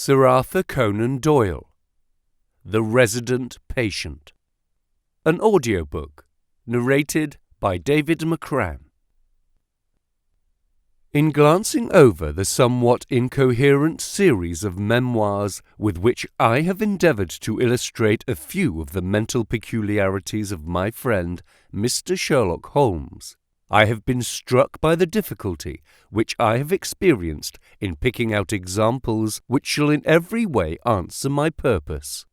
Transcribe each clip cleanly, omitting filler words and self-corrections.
Sir Arthur Conan Doyle, The Resident Patient. An audiobook, narrated by David McCran. In glancing over the somewhat incoherent series of memoirs with which I have endeavoured to illustrate a few of the mental peculiarities of my friend Mr. Sherlock Holmes, I have been struck by the difficulty which I have experienced in picking out examples which shall in every way answer my purpose.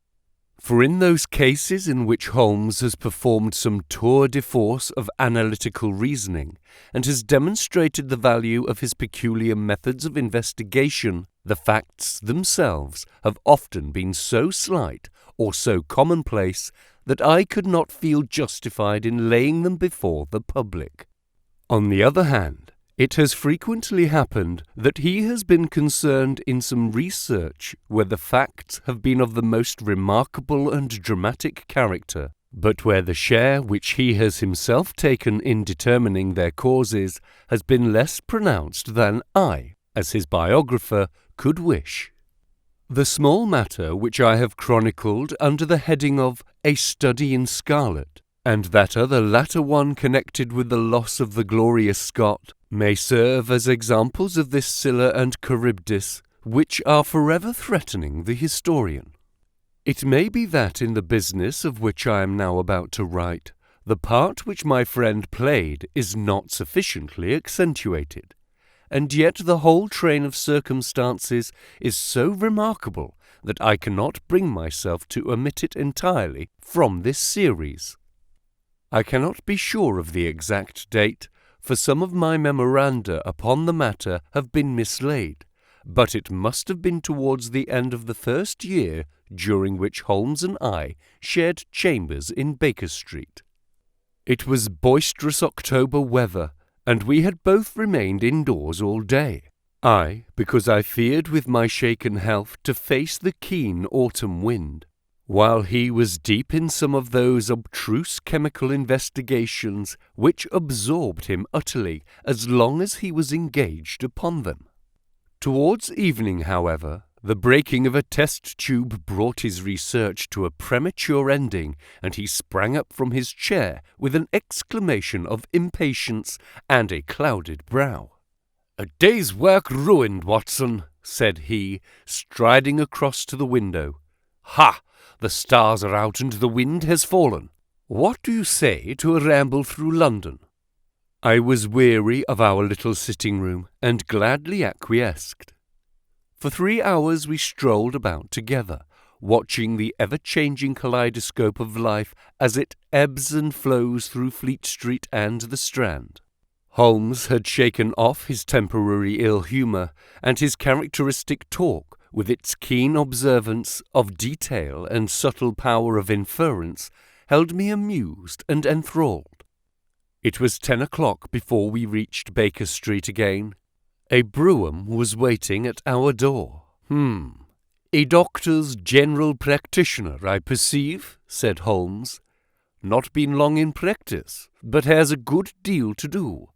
For in those cases in which Holmes has performed some tour de force of analytical reasoning and has demonstrated the value of his peculiar methods of investigation, the facts themselves have often been so slight or so commonplace that I could not feel justified in laying them before the public. On the other hand, it has frequently happened that he has been concerned in some research where the facts have been of the most remarkable and dramatic character, but where the share which he has himself taken in determining their causes has been less pronounced than I, as his biographer, could wish. The small matter which I have chronicled under the heading of A Study in Scarlet, and that other latter one connected with the loss of the glorious Scot, may serve as examples of this Scylla and Charybdis which are forever threatening the historian. It may be that in the business of which I am now about to write, the part which my friend played is not sufficiently accentuated, and yet the whole train of circumstances is so remarkable that I cannot bring myself to omit it entirely from this series. I cannot be sure of the exact date, for some of my memoranda upon the matter have been mislaid, but it must have been towards the end of the first year during which Holmes and I shared chambers in Baker Street. It was boisterous October weather, and we had both remained indoors all day. I, because I feared with my shaken health to face the keen autumn wind, while he was deep in some of those abstruse chemical investigations which absorbed him utterly as long as he was engaged upon them. Towards evening, however, the breaking of a test tube brought his research to a premature ending, and he sprang up from his chair with an exclamation of impatience and a clouded brow. "A day's work ruined, Watson," said he, striding across to the window. "Ha! The stars are out and the wind has fallen. What do you say to a ramble through London?" I was weary of our little sitting-room, and gladly acquiesced. For 3 hours we strolled about together, watching the ever-changing kaleidoscope of life as it ebbs and flows through Fleet Street and the Strand. Holmes had shaken off his temporary ill-humour, and his characteristic talk, with its keen observance of detail and subtle power of inference, held me amused and enthralled. It was 10 o'clock before we reached Baker Street again. A brougham was waiting at our door. "A doctor's general practitioner, I perceive," said Holmes. "Not been long in practice, but has a good deal to do.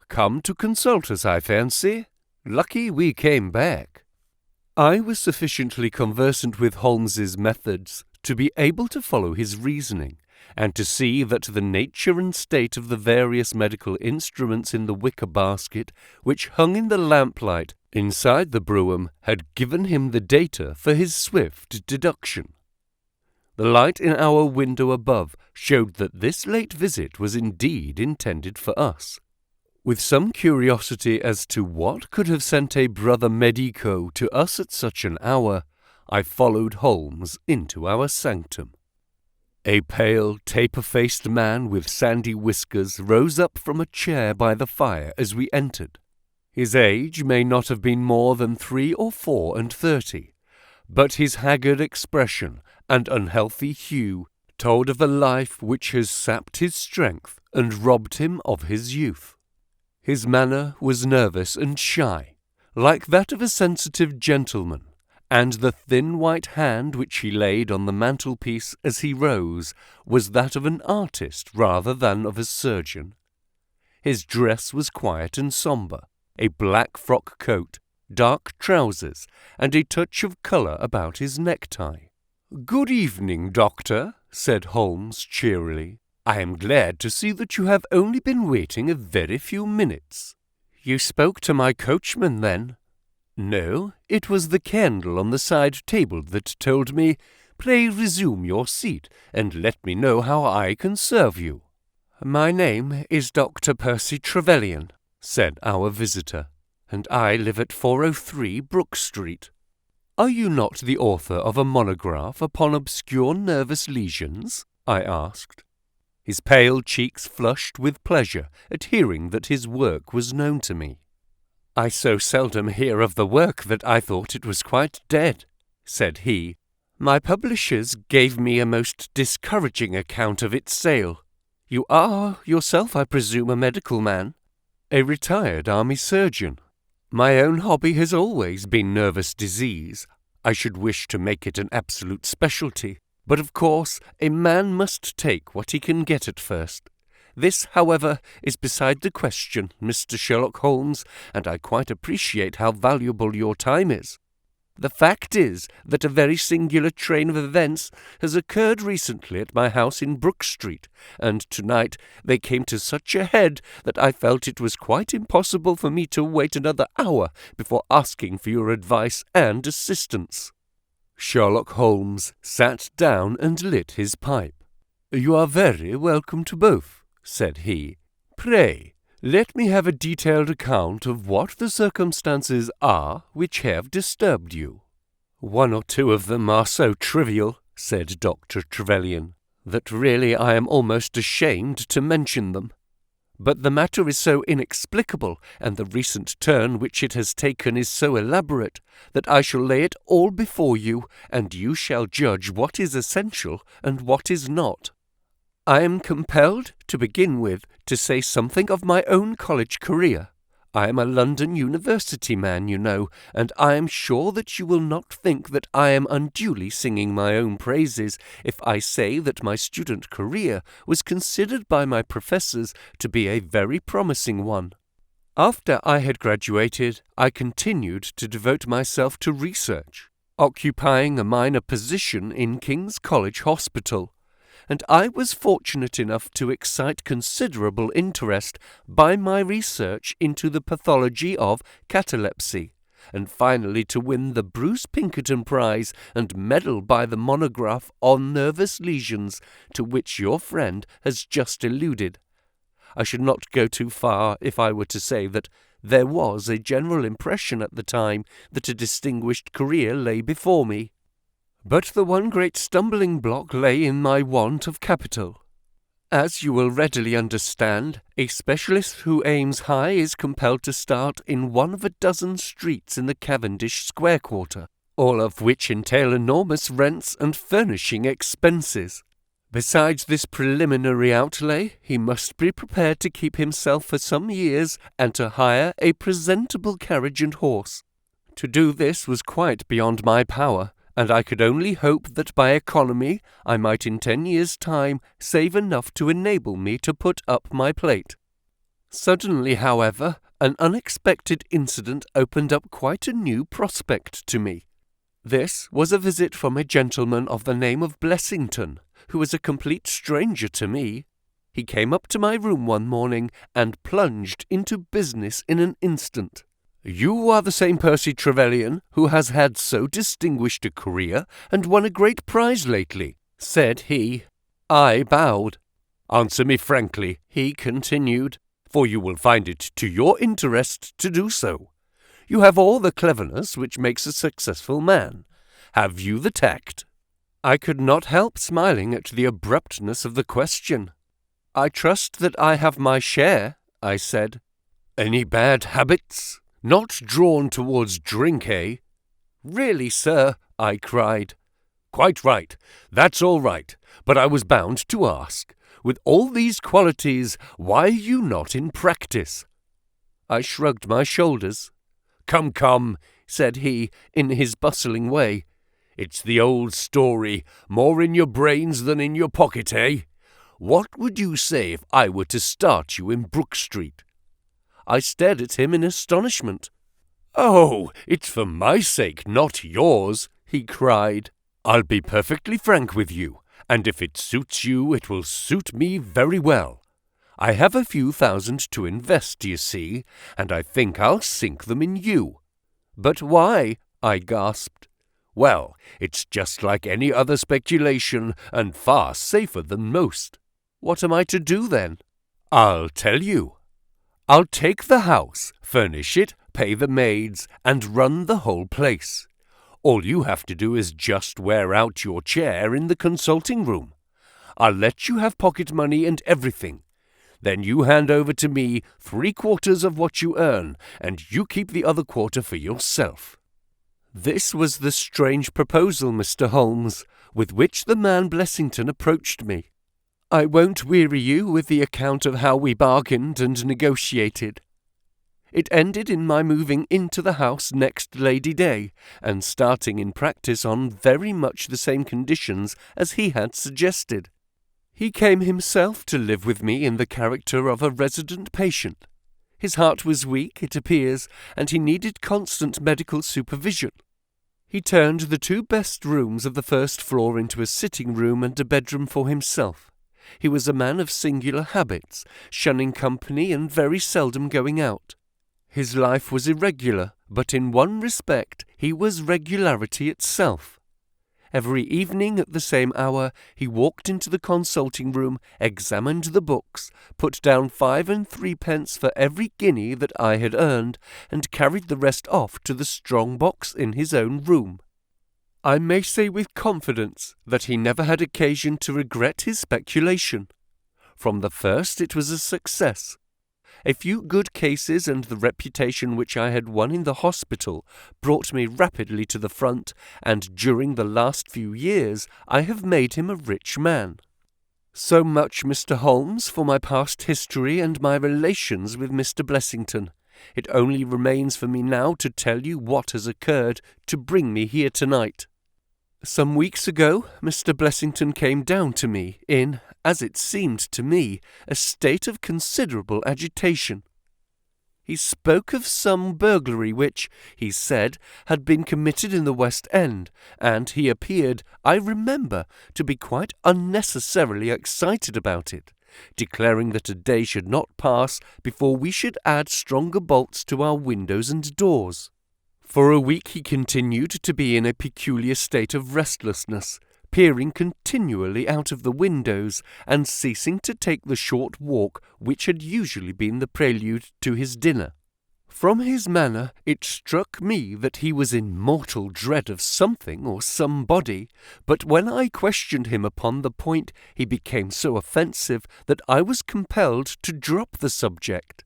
Come to consult us, I fancy. Lucky we came back." I was sufficiently conversant with Holmes's methods to be able to follow his reasoning, and to see that the nature and state of the various medical instruments in the wicker basket which hung in the lamplight inside the brougham had given him the data for his swift deduction. The light in our window above showed that this late visit was indeed intended for us. With some curiosity as to what could have sent a brother medico to us at such an hour, I followed Holmes into our sanctum. A pale, taper-faced man with sandy whiskers rose up from a chair by the fire as we entered. His age may not have been more than 3 or 34, but his haggard expression and unhealthy hue told of a life which has sapped his strength and robbed him of his youth. His manner was nervous and shy, like that of a sensitive gentleman, and the thin white hand which he laid on the mantelpiece as he rose was that of an artist rather than of a surgeon. His dress was quiet and sombre, a black frock coat, dark trousers, and a touch of colour about his necktie. "Good evening, Doctor," said Holmes cheerily. "I am glad to see that you have only been waiting a very few minutes." "You spoke to my coachman, then?" "No, it was the candle on the side table that told me, 'Pray resume your seat, and let me know how I can serve you.'" "My name is Dr. Percy Trevelyan," said our visitor, "and I live at 403 Brook Street." "Are you not the author of a monograph upon obscure nervous lesions?" I asked. His pale cheeks flushed with pleasure at hearing that his work was known to me. "I so seldom hear of the work that I thought it was quite dead," said he. "My publishers gave me a most discouraging account of its sale. You are yourself, I presume, a medical man?" "A retired army surgeon. My own hobby has always been nervous disease. I should wish to make it an absolute specialty, but of course a man must take what he can get at first. This, however, is beside the question, Mr. Sherlock Holmes, and I quite appreciate how valuable your time is. The fact is that a very singular train of events has occurred recently at my house in Brook Street, and tonight they came to such a head that I felt it was quite impossible for me to wait another hour before asking for your advice and assistance." Sherlock Holmes sat down and lit his pipe. "You are very welcome to both," said he. "Pray, let me have a detailed account of what the circumstances are which have disturbed you." "One or two of them are so trivial," said Dr. Trevelyan, "that really I am almost ashamed to mention them. But the matter is so inexplicable, and the recent turn which it has taken is so elaborate, that I shall lay it all before you, and you shall judge what is essential and what is not. I am compelled, to begin with, to say something of my own college career. I am a London University man, you know, and I am sure that you will not think that I am unduly singing my own praises if I say that my student career was considered by my professors to be a very promising one. After I had graduated, I continued to devote myself to research, occupying a minor position in King's College Hospital, and I was fortunate enough to excite considerable interest by my research into the pathology of catalepsy, and finally to win the Bruce Pinkerton Prize and medal by the monograph on nervous lesions to which your friend has just alluded. I should not go too far if I were to say that there was a general impression at the time that a distinguished career lay before me. But the one great stumbling block lay in my want of capital. As you will readily understand, a specialist who aims high is compelled to start in one of a dozen streets in the Cavendish Square quarter, all of which entail enormous rents and furnishing expenses. Besides this preliminary outlay, he must be prepared to keep himself for some years and to hire a presentable carriage and horse. To do this was quite beyond my power, and I could only hope that by economy I might in 10 years' time save enough to enable me to put up my plate. Suddenly, however, an unexpected incident opened up quite a new prospect to me. This was a visit from a gentleman of the name of Blessington, who was a complete stranger to me. He came up to my room one morning and plunged into business in an instant. "You are the same Percy Trevelyan who has had so distinguished a career and won a great prize lately," said he. I bowed. "Answer me frankly," he continued, "for you will find it to your interest to do so. You have all the cleverness which makes a successful man. Have you the tact?" I could not help smiling at the abruptness of the question. "I trust that I have my share," I said. "Any bad habits? Not drawn towards drink, eh?" "Really, sir," I cried. "Quite right. That's all right. But I was bound to ask, with all these qualities, why are you not in practice?" I shrugged my shoulders. Come," said he, in his bustling way. "It's the old story, more in your brains than in your pocket, eh? What would you say if I were to start you in Brook Street?" I stared at him in astonishment. "Oh, it's for my sake, not yours," he cried. "I'll be perfectly frank with you, and if it suits you, it will suit me very well. I have a few thousand to invest, you see, and I think I'll sink them in you." "But why?" I gasped. "Well, it's just like any other speculation, and far safer than most." "What am I to do then?" "I'll tell you. I'll take the house, furnish it, pay the maids, and run the whole place. All you have to do is just wear out your chair in the consulting room. I'll let you have pocket money and everything. Then you hand over to me 3/4 of what you earn, and you keep the other quarter for yourself." This was the strange proposal, Mr. Holmes, with which the man Blessington approached me. I won't weary you with the account of how we bargained and negotiated. It ended in my moving into the house next Lady Day, and starting in practice on very much the same conditions as he had suggested. He came himself to live with me in the character of a resident patient. His heart was weak, it appears, and he needed constant medical supervision. He turned the 2 best rooms of the first floor into a sitting room and a bedroom for himself. He was a man of singular habits, shunning company and very seldom going out. His life was irregular, but in one respect he was regularity itself. Every evening at the same hour he walked into the consulting room, examined the books, put down 5 and 3 for every guinea that I had earned, and carried the rest off to the strong box in his own room. I may say with confidence that he never had occasion to regret his speculation. From the first it was a success. A few good cases and the reputation which I had won in the hospital brought me rapidly to the front, and during the last few years I have made him a rich man. So much, Mr. Holmes, for my past history and my relations with Mr. Blessington. It only remains for me now to tell you what has occurred to bring me here tonight. Some weeks ago, Mr. Blessington came down to me in, as it seemed to me, a state of considerable agitation. He spoke of some burglary which, he said, had been committed in the West End, and he appeared, I remember, to be quite unnecessarily excited about it, declaring that a day should not pass before we should add stronger bolts to our windows and doors. For a week he continued to be in a peculiar state of restlessness, peering continually out of the windows, and ceasing to take the short walk which had usually been the prelude to his dinner. From his manner it struck me that he was in mortal dread of something or somebody, but when I questioned him upon the point he became so offensive that I was compelled to drop the subject.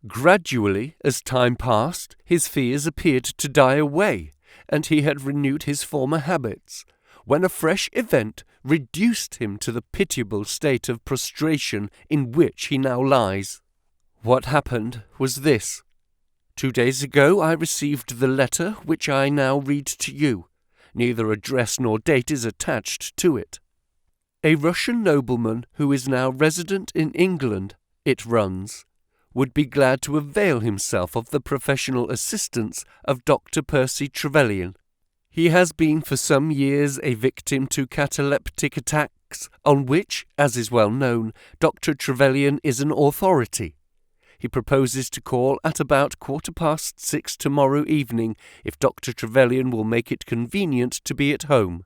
Gradually, as time passed, his fears appeared to die away, and he had renewed his former habits, when a fresh event reduced him to the pitiable state of prostration in which he now lies. What happened was this. 2 days ago I received the letter which I now read to you. Neither address nor date is attached to it. A Russian nobleman who is now resident in England, it runs, would be glad to avail himself of the professional assistance of Dr. Percy Trevelyan. He has been for some years a victim to cataleptic attacks, on which, as is well known, Dr. Trevelyan is an authority. He proposes to call at about 6:15 tomorrow evening, if Dr. Trevelyan will make it convenient to be at home.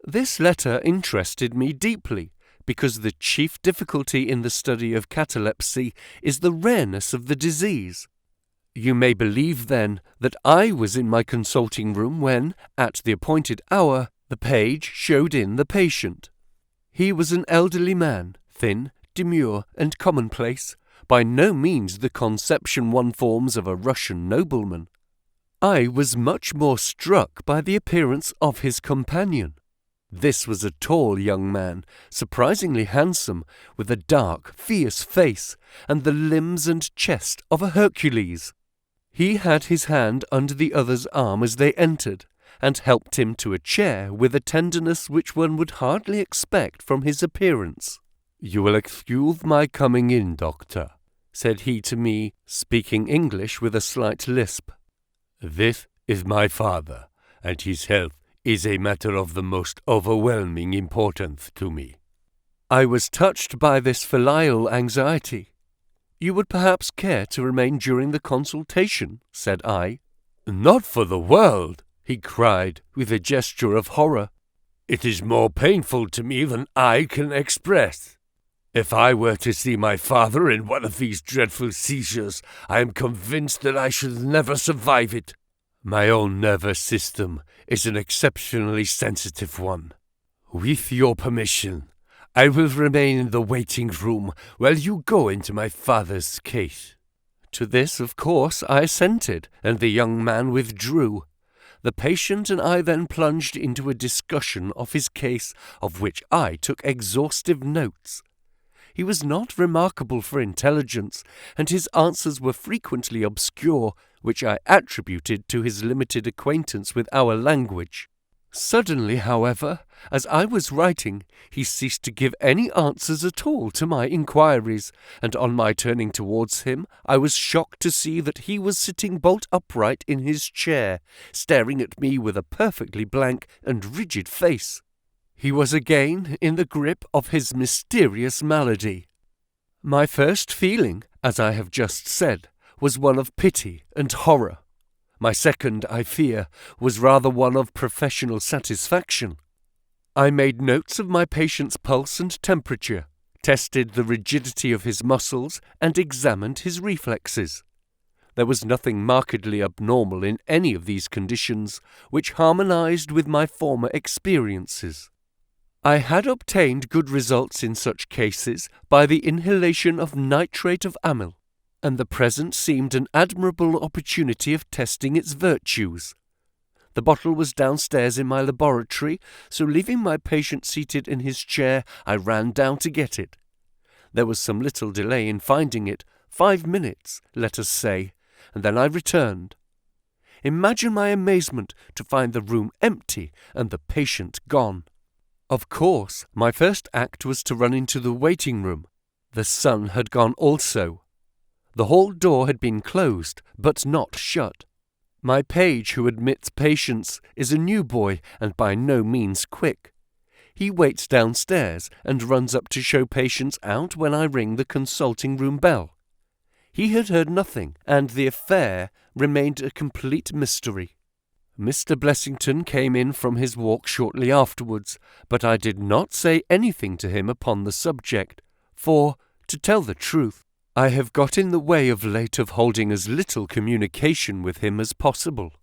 This letter interested me deeply, because the chief difficulty in the study of catalepsy is the rareness of the disease. You may believe, then, that I was in my consulting room when, at the appointed hour, the page showed in the patient. He was an elderly man, thin, demure, and commonplace, by no means the conception one forms of a Russian nobleman. I was much more struck by the appearance of his companion. This was a tall young man, surprisingly handsome, with a dark, fierce face, and the limbs and chest of a Hercules. He had his hand under the other's arm as they entered, and helped him to a chair with a tenderness which one would hardly expect from his appearance. "You will excuse my coming in, doctor," said he to me, speaking English with a slight lisp. "This is my father, and his health is a matter of the most overwhelming importance to me." I was touched by this filial anxiety. "You would perhaps care to remain during the consultation," said I. "Not for the world," he cried, with a gesture of horror. "It is more painful to me than I can express. If I were to see my father in one of these dreadful seizures, I am convinced that I should never survive it. My own nervous system is an exceptionally sensitive one. With your permission, I will remain in the waiting room while you go into my father's case." To this, of course, I assented, and the young man withdrew. The patient and I then plunged into a discussion of his case, of which I took exhaustive notes. He was not remarkable for intelligence, and his answers were frequently obscure, which I attributed to his limited acquaintance with our language. Suddenly, however, as I was writing, he ceased to give any answers at all to my inquiries, and on my turning towards him, I was shocked to see that he was sitting bolt upright in his chair, staring at me with a perfectly blank and rigid face. He was again in the grip of his mysterious malady. My first feeling, as I have just said, was one of pity and horror. My second, I fear, was rather one of professional satisfaction. I made notes of my patient's pulse and temperature, tested the rigidity of his muscles, and examined his reflexes. There was nothing markedly abnormal in any of these conditions, which harmonized with my former experiences. I had obtained good results in such cases by the inhalation of nitrate of amyl, and the present seemed an admirable opportunity of testing its virtues. The bottle was downstairs in my laboratory, so leaving my patient seated in his chair, I ran down to get it. There was some little delay in finding it, 5 minutes, let us say, and then I returned. Imagine my amazement to find the room empty and the patient gone. Of course, my first act was to run into the waiting room. The son had gone also. The hall door had been closed, but not shut. My page who admits patients is a new boy and by no means quick. He waits downstairs and runs up to show patients out when I ring the consulting room bell. He had heard nothing, and the affair remained a complete mystery. Mr. Blessington came in from his walk shortly afterwards, but I did not say anything to him upon the subject, for, to tell the truth, I have got in the way of late of holding as little communication with him as possible.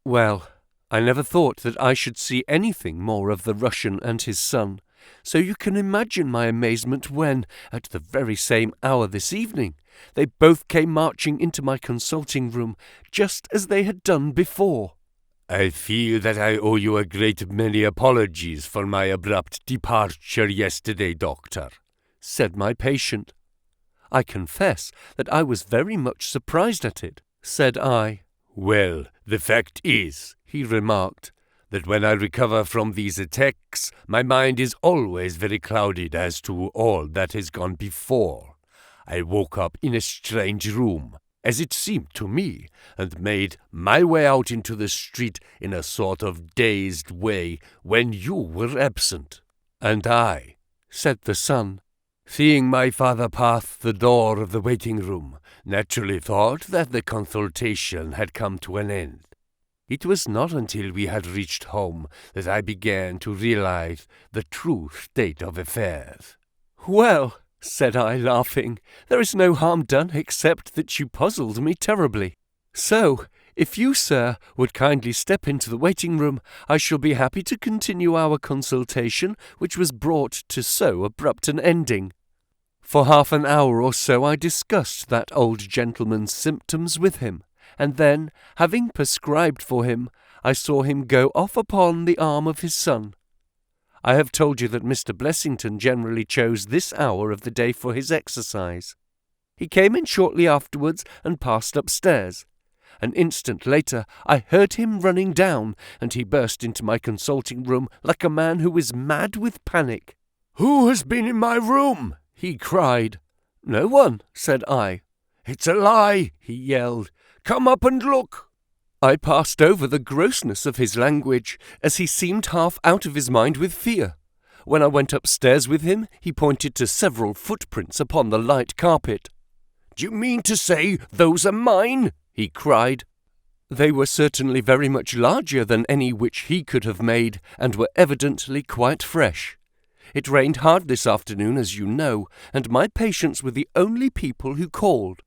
Well, I never thought that I should see anything more of the Russian and his son, so you can imagine my amazement when, at the very same hour this evening, they both came marching into my consulting room, just as they had done before. "I feel that I owe you a great many apologies for my abrupt departure yesterday, Doctor," said my patient. "I confess that I was very much surprised at it," said I. "Well, the fact is," he remarked, "that when I recover from these attacks, my mind is always very clouded as to all that has gone before. I woke up in a strange room, as it seemed to me, and made my way out into the street in a sort of dazed way when you were absent. And I," said the son, "seeing my father pass the door of the waiting room, naturally thought that the consultation had come to an end. It was not until we had reached home that I began to realize the true state of affairs." "Well," said I, laughing, "there is no harm done except that you puzzled me terribly. So, if you, sir, would kindly step into the waiting room, I shall be happy to continue our consultation, which was brought to so abrupt an ending." For half an hour or so I discussed that old gentleman's symptoms with him, and then, having prescribed for him, I saw him go off upon the arm of his son. I have told you that Mr. Blessington generally chose this hour of the day for his exercise. He came in shortly afterwards and passed upstairs. An instant later I heard him running down, and he burst into my consulting room like a man who is mad with panic. "Who has been in my room?" he cried. "No one," said I. "It's a lie," he yelled. "Come up and look." I passed over the grossness of his language, as he seemed half out of his mind with fear. When I went upstairs with him, he pointed to several footprints upon the light carpet. "Do you mean to say those are mine?" he cried. They were certainly very much larger than any which he could have made, and were evidently quite fresh. It rained hard this afternoon, as you know, and my patients were the only people who called.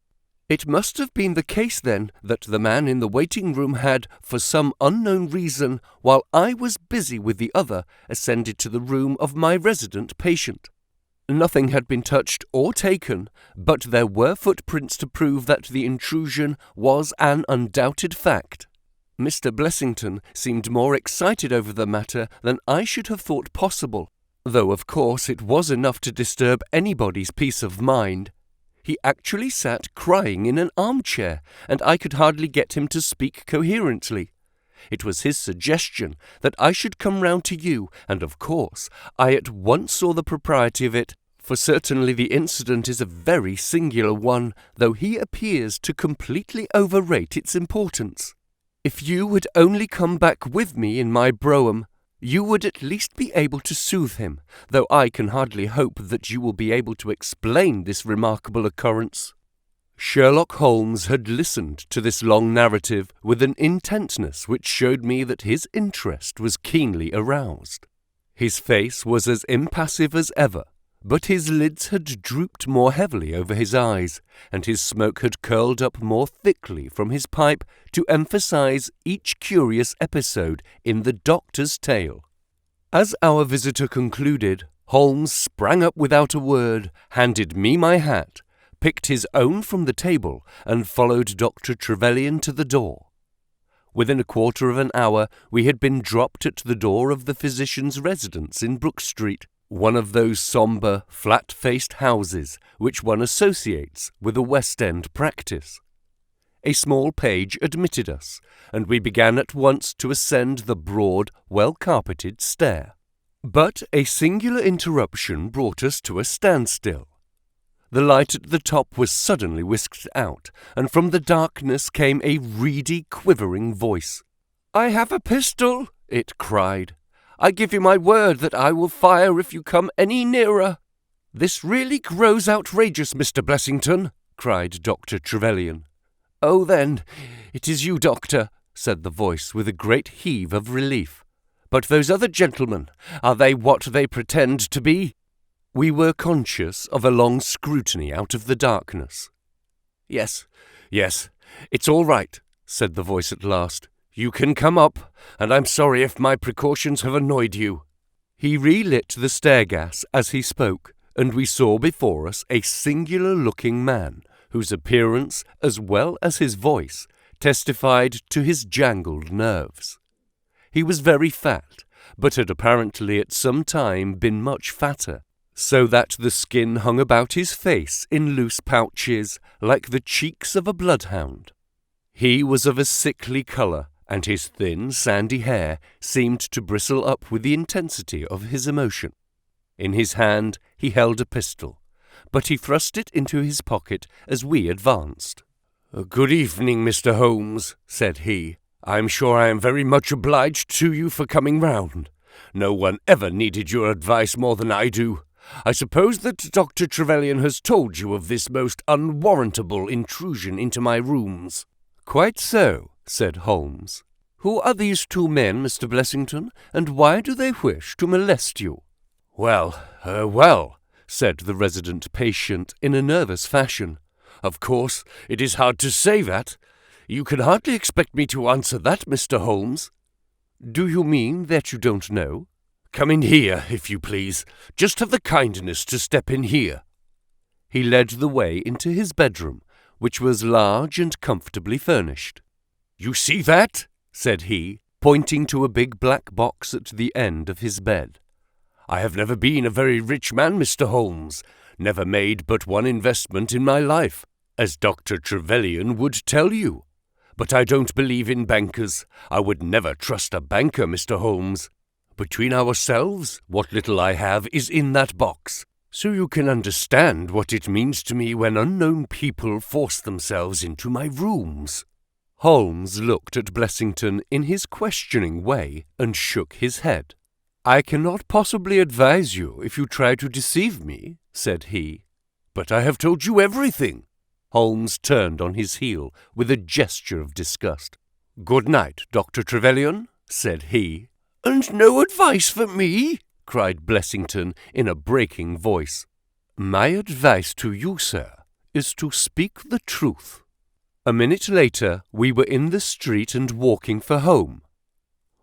It must have been the case, then, that the man in the waiting-room had, for some unknown reason, while I was busy with the other, ascended to the room of my resident patient. Nothing had been touched or taken, but there were footprints to prove that the intrusion was an undoubted fact. Mr. Blessington seemed more excited over the matter than I should have thought possible, though of course it was enough to disturb anybody's peace of mind. He actually sat crying in an armchair, and I could hardly get him to speak coherently. It was his suggestion that I should come round to you, and of course I at once saw the propriety of it, for certainly the incident is a very singular one, though he appears to completely overrate its importance. If you would only come back with me in my brougham, you would at least be able to soothe him, though I can hardly hope that you will be able to explain this remarkable occurrence." Sherlock Holmes had listened to this long narrative with an intentness which showed me that his interest was keenly aroused. His face was as impassive as ever, but his lids had drooped more heavily over his eyes, and his smoke had curled up more thickly from his pipe to emphasize each curious episode in the doctor's tale. As our visitor concluded, Holmes sprang up without a word, handed me my hat, picked his own from the table, and followed Dr. Trevelyan to the door. Within a quarter of an hour we had been dropped at the door of the physician's residence in Brook Street, one of those sombre, flat-faced houses which one associates with a West End practice. A small page admitted us, and we began at once to ascend the broad, well-carpeted stair. But a singular interruption brought us to a standstill. The light at the top was suddenly whisked out, and from the darkness came a reedy, quivering voice. "I have a pistol," it cried. "I give you my word that I will fire if you come any nearer." "This really grows outrageous, Mr. Blessington," cried Dr. Trevelyan. "Oh, then, it is you, Doctor," said the voice with a great heave of relief. "But those other gentlemen, are they what they pretend to be?" We were conscious of a long scrutiny out of the darkness. Yes, it's all right," said the voice at last. "You can come up, and I'm sorry if my precautions have annoyed you." He relit the stair-gas as he spoke, and we saw before us a singular-looking man, whose appearance, as well as his voice, testified to his jangled nerves. He was very fat, but had apparently at some time been much fatter, so that the skin hung about his face in loose pouches, like the cheeks of a bloodhound. He was of a sickly colour, and his thin, sandy hair seemed to bristle up with the intensity of his emotion. In his hand he held a pistol, but he thrust it into his pocket as we advanced. "Good evening, Mr. Holmes," said he. "I'm sure I am very much obliged to you for coming round. No one ever needed your advice more than I do. I suppose that Dr. Trevelyan has told you of this most unwarrantable intrusion into my rooms." "Quite so," said Holmes. "Who are these two men, Mr. Blessington, and why do they wish to molest you?" Well, said the resident patient in a nervous fashion. "Of course, it is hard to say that. You can hardly expect me to answer that, Mr. Holmes." "Do you mean that you don't know?" "Come in here, if you please. Just have the kindness to step in here." He led the way into his bedroom, which was large and comfortably furnished. "You see that?" said he, pointing to a big black box at the end of his bed. "I have never been a very rich man, Mr. Holmes, never made but one investment in my life, as Dr. Trevelyan would tell you. But I don't believe in bankers. I would never trust a banker, Mr. Holmes. Between ourselves, what little I have is in that box, so you can understand what it means to me when unknown people force themselves into my rooms." Holmes looked at Blessington in his questioning way and shook his head. "I cannot possibly advise you if you try to deceive me," said he. "But I have told you everything." Holmes turned on his heel with a gesture of disgust. "Good night, Dr. Trevelyan," said he. "And no advice for me?" cried Blessington in a breaking voice. "My advice to you, sir, is to speak the truth." A minute later, we were in the street and walking for home.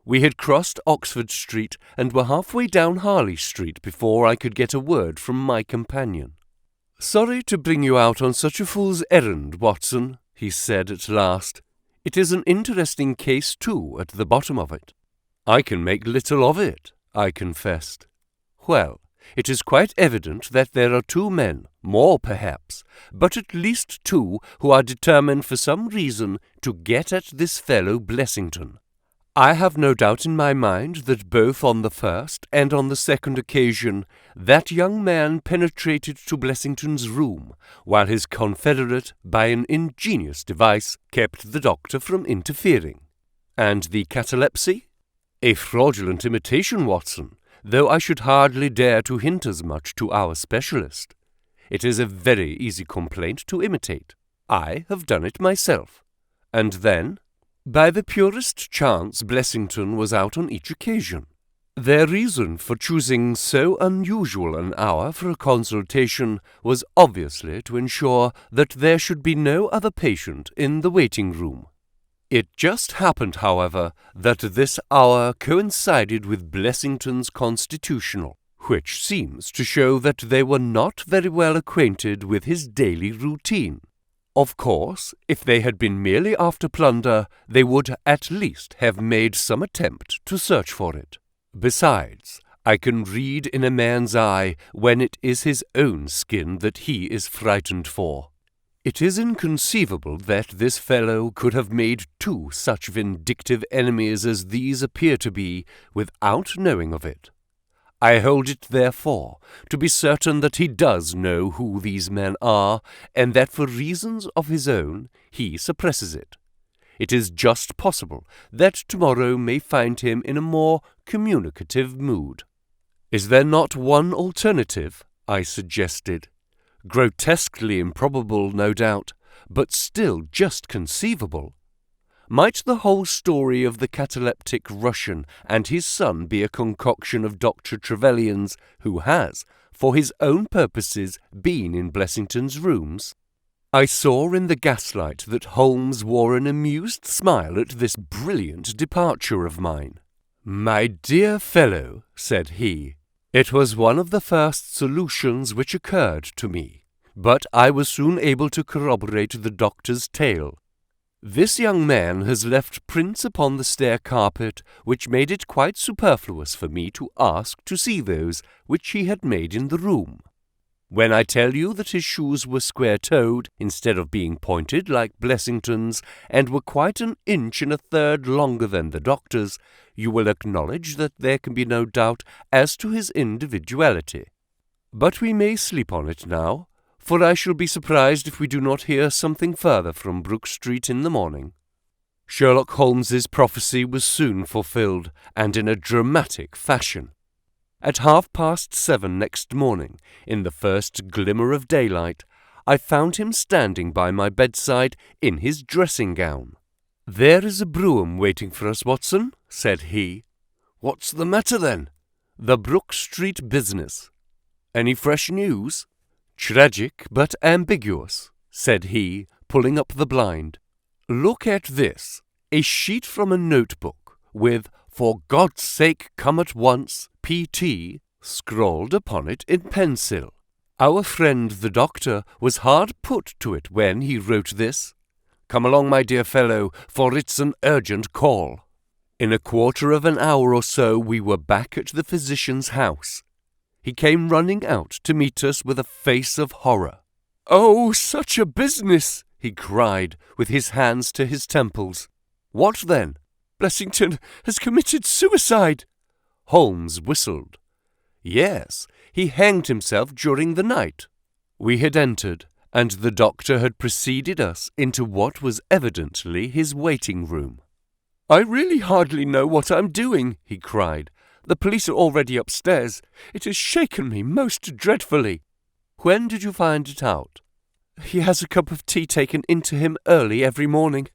We had crossed Oxford Street and were halfway down Harley Street before I could get a word from my companion. "Sorry to bring you out on such a fool's errand, Watson," he said at last. "It is an interesting case, too, at the bottom of it." "I can make little of it," I confessed. "Well, it is quite evident that there are two men, more perhaps, but at least two, who are determined for some reason to get at this fellow Blessington. I have no doubt in my mind that both on the first and on the second occasion that young man penetrated to Blessington's room, while his confederate, by an ingenious device, kept the doctor from interfering. And the catalepsy? A fraudulent imitation, Watson, though I should hardly dare to hint as much to our specialist. It is a very easy complaint to imitate. I have done it myself. And then, by the purest chance, Blessington was out on each occasion. Their reason for choosing so unusual an hour for a consultation was obviously to ensure that there should be no other patient in the waiting room. It just happened, however, that this hour coincided with Blessington's constitutional, which seems to show that they were not very well acquainted with his daily routine. Of course, if they had been merely after plunder, they would at least have made some attempt to search for it. Besides, I can read in a man's eye when it is his own skin that he is frightened for. It is inconceivable that this fellow could have made two such vindictive enemies as these appear to be without knowing of it. I hold it, therefore, to be certain that he does know who these men are, and that for reasons of his own he suppresses it. It is just possible that tomorrow may find him in a more communicative mood. "Is there not one alternative?" I suggested. "Grotesquely improbable, no doubt, but still just conceivable. Might the whole story of the cataleptic Russian and his son be a concoction of Dr. Trevelyan's, who has, for his own purposes, been in Blessington's rooms?" I saw in the gaslight that Holmes wore an amused smile at this brilliant departure of mine. "My dear fellow," said he, "it was one of the first solutions which occurred to me, but I was soon able to corroborate the doctor's tale. This young man has left prints upon the stair carpet which made it quite superfluous for me to ask to see those which he had made in the room. When I tell you that his shoes were square-toed instead of being pointed like Blessington's, and were quite an inch and a third longer than the doctor's, you will acknowledge that there can be no doubt as to his individuality. But we may sleep on it now, for I shall be surprised if we do not hear something further from Brook Street in the morning." Sherlock Holmes's prophecy was soon fulfilled, and in a dramatic fashion. At 7:30 next morning, in the first glimmer of daylight, I found him standing by my bedside in his dressing-gown. "There is a brougham waiting for us, Watson," said he. "What's the matter, then?" "The Brook Street business." "Any fresh news?" "Tragic, but ambiguous," said he, pulling up the blind. "Look at this, a sheet from a notebook, with 'For God's sake, come at once, P.T.' scrawled upon it in pencil. Our friend the doctor was hard put to it when he wrote this. Come along, my dear fellow, for it's an urgent call." In a quarter of an hour or so we were back at the physician's house. He came running out to meet us with a face of horror. "Oh, such a business!" he cried, with his hands to his temples. "What then?" "Blessington has committed suicide." Holmes whistled. "Yes, he hanged himself during the night." We had entered, and the doctor had preceded us into what was evidently his waiting room. "I really hardly know what I'm doing," he cried. "The police are already upstairs. It has shaken me most dreadfully." "When did you find it out?" "He has a cup of tea taken into him early every morning.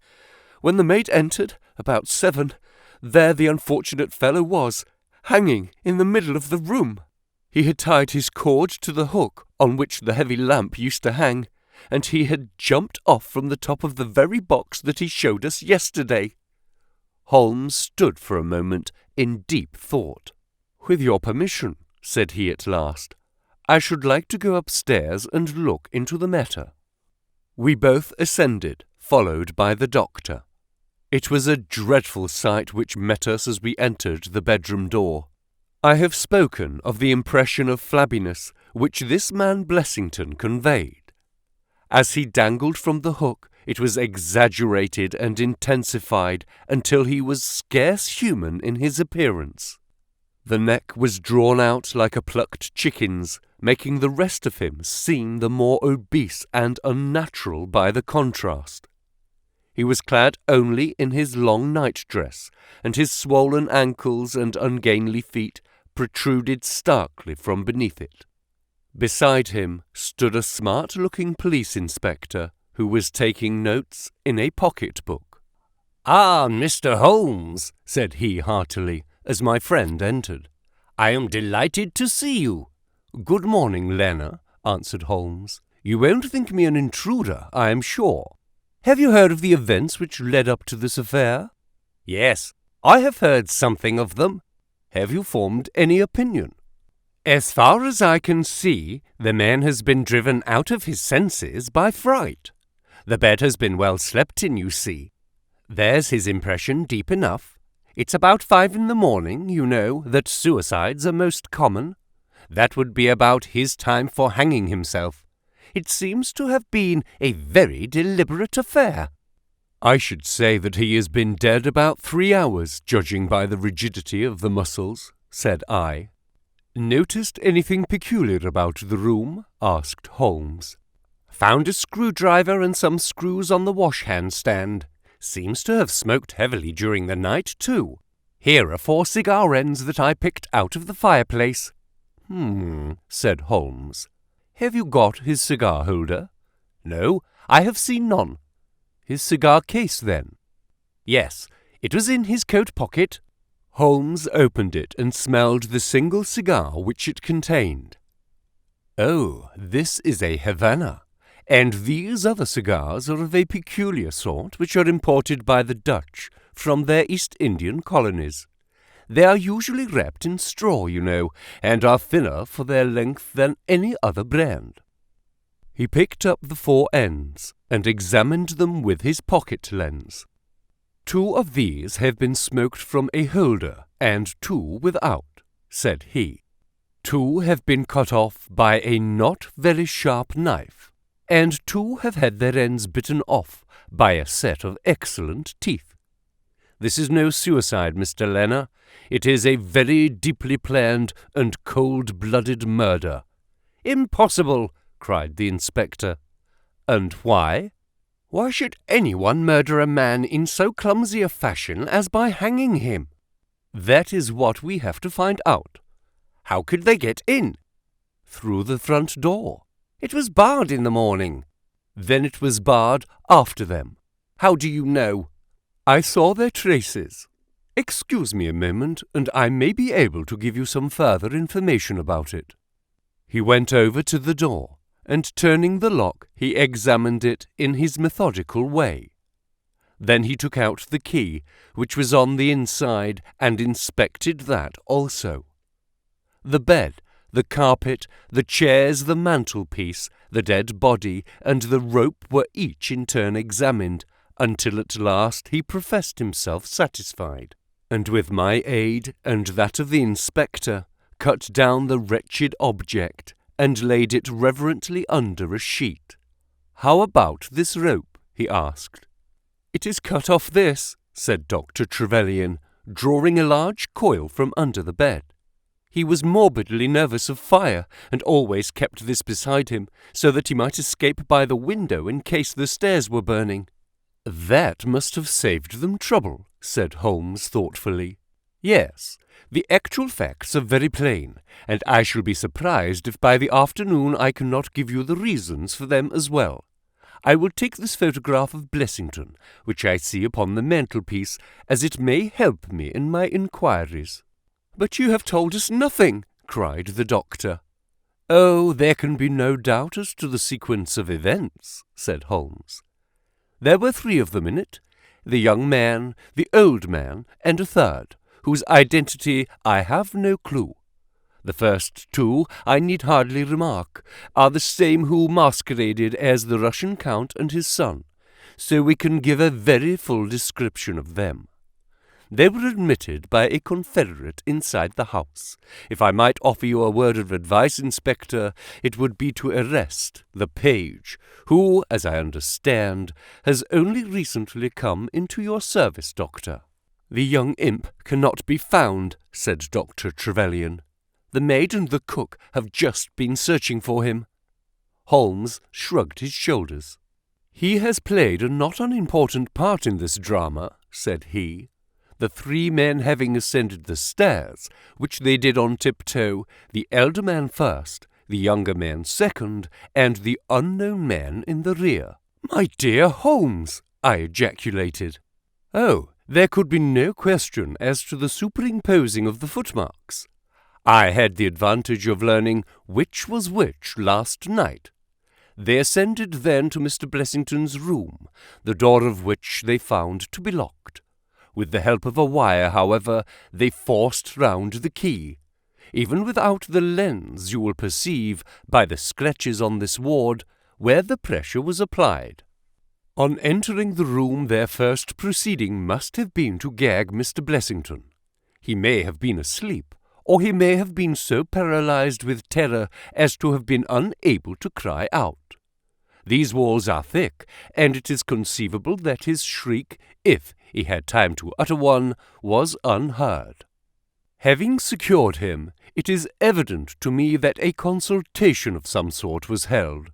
When the maid entered, about 7, there the unfortunate fellow was, hanging in the middle of the room. He had tied his cord to the hook on which the heavy lamp used to hang, and he had jumped off from the top of the very box that he showed us yesterday." Holmes stood for a moment in deep thought. "With your permission," said he at last, "I should like to go upstairs and look into the matter." We both ascended, followed by the doctor. It was a dreadful sight which met us as we entered the bedroom door. I have spoken of the impression of flabbiness which this man Blessington conveyed. As he dangled from the hook, it was exaggerated and intensified until he was scarce human in his appearance. The neck was drawn out like a plucked chicken's, making the rest of him seem the more obese and unnatural by the contrast. He was clad only in his long night-dress, and his swollen ankles and ungainly feet protruded starkly from beneath it. Beside him stood a smart-looking police inspector who was taking notes in a pocket-book. "Ah, Mr. Holmes," said he heartily, as my friend entered. "I am delighted to see you." "Good morning, Lena," answered Holmes. "You won't think me an intruder, I am sure. Have you heard of the events which led up to this affair?" "Yes, I have heard something of them." "Have you formed any opinion?" "As far as I can see, the man has been driven out of his senses by fright. The bed has been well slept in, you see. There's his impression deep enough. It's about 5 in the morning, you know, that suicides are most common. That would be about his time for hanging himself. It seems to have been a very deliberate affair." "I should say that he has been dead about 3 hours, judging by the rigidity of the muscles," said I. "Noticed anything peculiar about the room?" asked Holmes. "Found a screwdriver and some screws on the wash-hand stand. Seems to have smoked heavily during the night, too. Here are 4 cigar ends that I picked out of the fireplace." Said Holmes. "Have you got his cigar holder?" "No, I have seen none." "His cigar case, then?" "Yes, it was in his coat pocket." Holmes opened it and smelled the single cigar which it contained. "Oh, this is a Havana, and these other cigars are of a peculiar sort which are imported by the Dutch from their East Indian colonies. They are usually wrapped in straw, you know, and are thinner for their length than any other brand." He picked up the 4 ends and examined them with his pocket lens. "2 of these have been smoked from a holder, and 2 without," said he. "2 have been cut off by a not very sharp knife, and 2 have had their ends bitten off by a set of excellent teeth. This is no suicide, Mr. Lena. It is a very deeply planned and cold-blooded murder." "Impossible!" cried the inspector. "And why?" "Why should anyone murder a man in so clumsy a fashion as by hanging him?" "That is what we have to find out." "How could they get in?" "Through the front door." "It was barred in the morning." "Then it was barred after them." "How do you know?" "I saw their traces. Excuse me a moment, and I may be able to give you some further information about it." He went over to the door, and turning the lock, he examined it in his methodical way. Then he took out the key, which was on the inside, and inspected that also. The bed, the carpet, the chairs, the mantelpiece, the dead body, and the rope were each in turn examined, until at last he professed himself satisfied, and with my aid and that of the inspector, cut down the wretched object, and laid it reverently under a sheet. "How about this rope?" he asked. "It is cut off this," said Dr. Trevelyan, drawing a large coil from under the bed. He was morbidly nervous of fire, and always kept this beside him, so that he might escape by the window in case the stairs were burning." "That must have saved them trouble," said Holmes thoughtfully. "Yes, the actual facts are very plain, and I shall be surprised if by the afternoon I cannot give you the reasons for them as well. I will take this photograph of Blessington, which I see upon the mantelpiece, as it may help me in my inquiries." "But you have told us nothing," cried the doctor. "Oh, there can be no doubt as to the sequence of events," said Holmes. "There were 3 of them in it, the young man, the old man, and a third, whose identity I have no clue. The first 2, I need hardly remark, are the same who masqueraded as the Russian Count and his son, so we can give a very full description of them. They were admitted by a confederate inside the house. If I might offer you a word of advice, Inspector, it would be to arrest the page, who, as I understand, has only recently come into your service, Doctor." "The young imp cannot be found," said Dr. Trevelyan. "The maid and the cook have just been searching for him." Holmes shrugged his shoulders. "He has played a not unimportant part in this drama," said he. "The 3 men having ascended the stairs, which they did on tiptoe, the elder man first, the younger man second, and the unknown man in the rear." "My dear Holmes!" I ejaculated. "Oh, there could be no question as to the superimposing of the footmarks. I had the advantage of learning which was which last night. They ascended then to Mr. Blessington's room, the door of which they found to be locked. With the help of a wire, however, they forced round the key. Even without the lens, you will perceive, by the scratches on this ward, where the pressure was applied. On entering the room, their first proceeding must have been to gag Mr. Blessington. He may have been asleep, or he may have been so paralyzed with terror as to have been unable to cry out. These walls are thick, and it is conceivable that his shriek, if he had time to utter one, was unheard. Having secured him, it is evident to me that a consultation of some sort was held.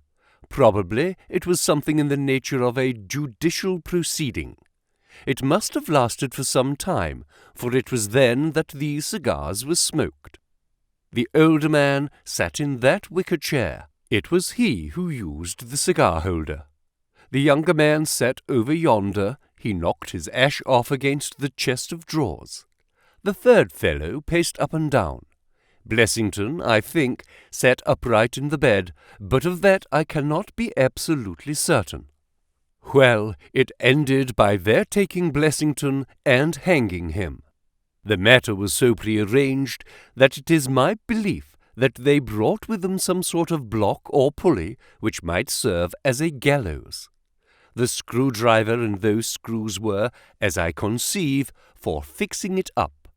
Probably it was something in the nature of a judicial proceeding. It must have lasted for some time, for it was then that these cigars were smoked. The older man sat in that wicker chair. It was he who used the cigar-holder. The younger man sat over yonder. He knocked his ash off against the chest of drawers. The third fellow paced up and down. Blessington, I think, sat upright in the bed, but of that I cannot be absolutely certain. Well, it ended by their taking Blessington and hanging him. The matter was so prearranged that it is my belief that they brought with them some sort of block or pulley which might serve as a gallows. The screwdriver and those screws were, as I conceive, for fixing it up.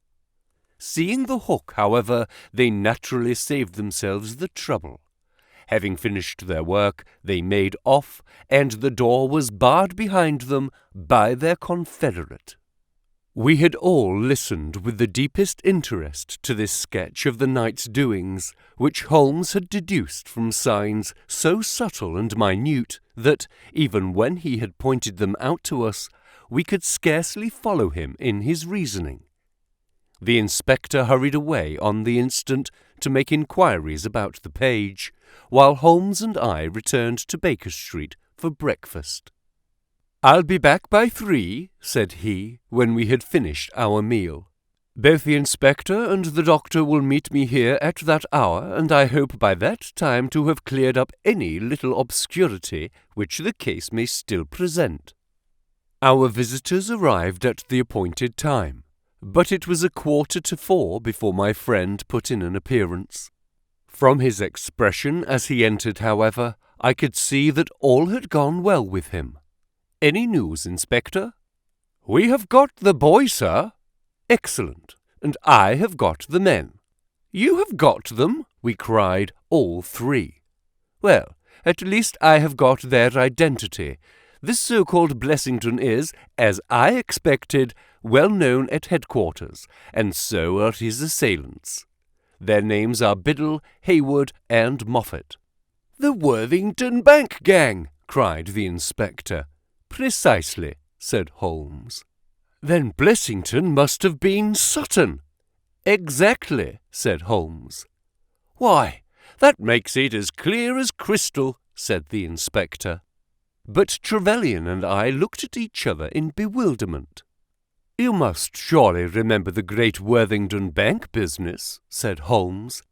Seeing the hook, however, they naturally saved themselves the trouble. Having finished their work, they made off, and the door was barred behind them by their confederate. We had all listened with the deepest interest to this sketch of the night's doings, which Holmes had deduced from signs so subtle and minute that, even when he had pointed them out to us, we could scarcely follow him in his reasoning. The inspector hurried away on the instant to make inquiries about the page, while Holmes and I returned to Baker Street for breakfast. "I'll be back by 3, said he, when we had finished our meal. "Both the inspector and the doctor will meet me here at that hour, and I hope by that time to have cleared up any little obscurity which the case may still present." Our visitors arrived at the appointed time, but it was 3:45 before my friend put in an appearance. From his expression as he entered, however, I could see that all had gone well with him. "Any news, Inspector?" "We have got the boy, sir." "Excellent. And I have got the men." "You have got them?" we cried, all 3. "Well, at least I have got their identity. This so-called Blessington is, as I expected, well known at headquarters, and so are his assailants. Their names are Biddle, Hayward, and Moffat." "The Worthington Bank gang!" cried the inspector. "Precisely," said Holmes. "Then Blessington must have been Sutton." "Exactly," said Holmes. "Why, that makes it as clear as crystal," said the inspector. But Trevelyan and I looked at each other in bewilderment. "You must surely remember the great Worthington Bank business," said Holmes.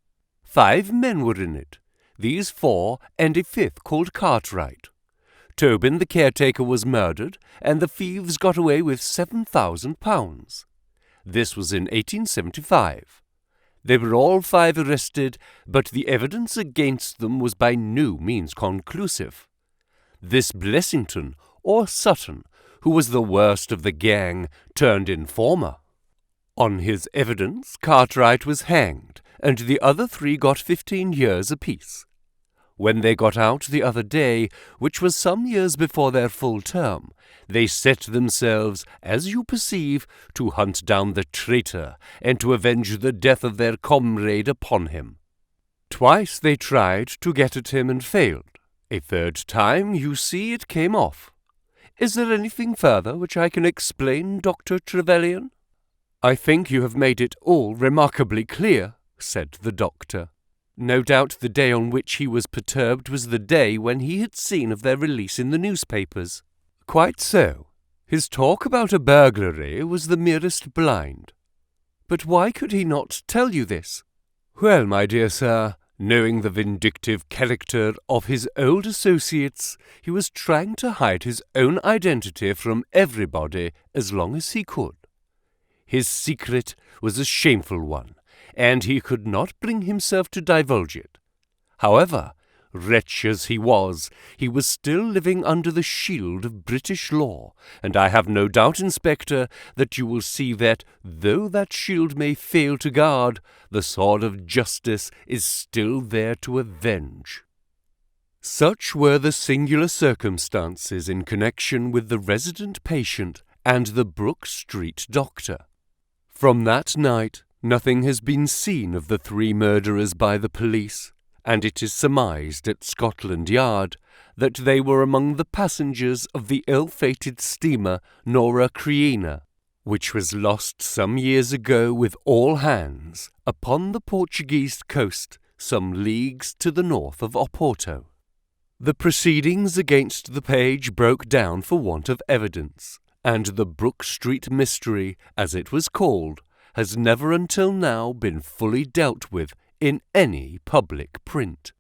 "5 men were in it, these 4 and a 5th called Cartwright. Tobin the caretaker was murdered, and the thieves got away with £7,000. This was in 1875. They were all 5 arrested, but the evidence against them was by no means conclusive. This Blessington, or Sutton, who was the worst of the gang, turned informer. On his evidence, Cartwright was hanged, and the other 3 got 15 years apiece. When they got out the other day, which was some years before their full term, they set themselves, as you perceive, to hunt down the traitor, and to avenge the death of their comrade upon him. Twice they tried to get at him and failed. A 3rd time, you see, it came off. Is there anything further which I can explain, Dr. Trevelyan?" "I think you have made it all remarkably clear," said the doctor. No doubt the day on which he was perturbed was the day when he had seen of their release in the newspapers. "Quite so. His talk about a burglary was the merest blind. But why could he not tell you this?" "Well, my dear sir, knowing the vindictive character of his old associates, he was trying to hide his own identity from everybody as long as he could. His secret was a shameful one, and he could not bring himself to divulge it. However, wretch as he was still living under the shield of British law, and I have no doubt, Inspector, that you will see that, though that shield may fail to guard, the sword of justice is still there to avenge." Such were the singular circumstances in connection with the resident patient and the Brook Street doctor. From that night, nothing has been seen of the 3 murderers by the police, and it is surmised at Scotland Yard that they were among the passengers of the ill-fated steamer Norah Creina, which was lost some years ago with all hands upon the Portuguese coast some leagues to the north of Oporto. The proceedings against the page broke down for want of evidence, and the Brook Street mystery, as it was called, has never until now been fully dealt with in any public print.